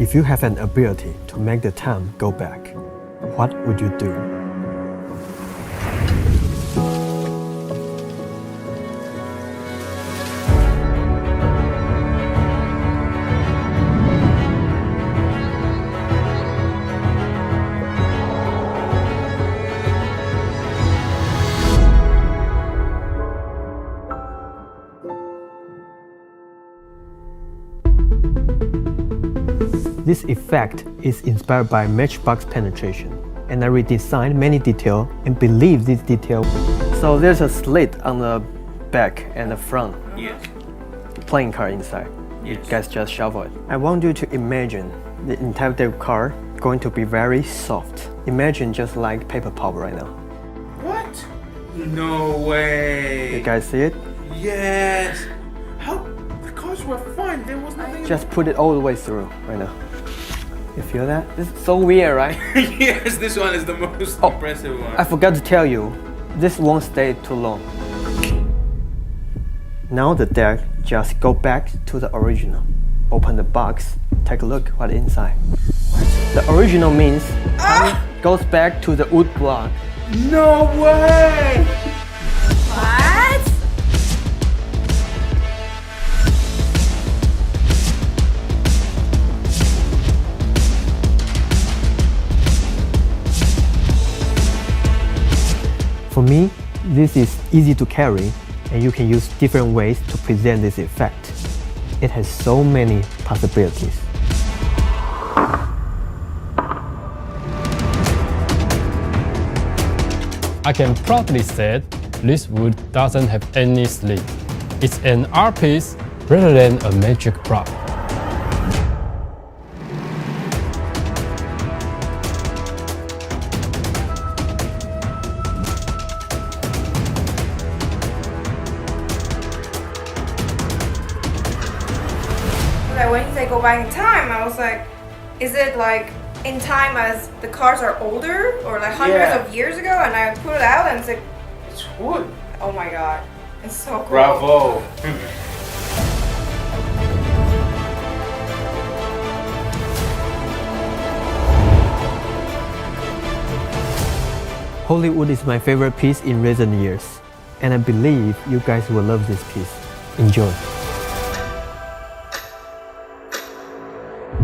If you have an ability to make the time go back, what would you do? This effect is inspired by matchbox penetration, and I redesigned many details and believe this detail. So there's a slit on the back and the front. Yes. Playing card inside. Yes. You guys just shuffle it. I want you to imagine the entire card going to be very soft. Imagine just like paper pulp right now. What? No way. You guys see it? Yes. How? The cards were fun. There was nothing. Just put it all the way through right now. You feel that? This is so weird, right? Yes, this one is the most impressive one. I forgot to tell you, this won't stay too long. Now the deck just go back to the original. Open the box, take a look what's inside. The original means goes back to the wood block. No way! What? For me, this is easy to carry, and you can use different ways to present this effect. It has so many possibilities. I can proudly say this wood doesn't have any slit. It's an art piece rather than a magic prop. When you say go back in time, I was like, is it like in time as the cars are older or like hundreds of years ago? And I put it out and it's like, It's wood. oh my god, it's so cool. Bravo. Hollywood is my favorite piece in recent years, and I believe you guys will love this piece. Enjoy.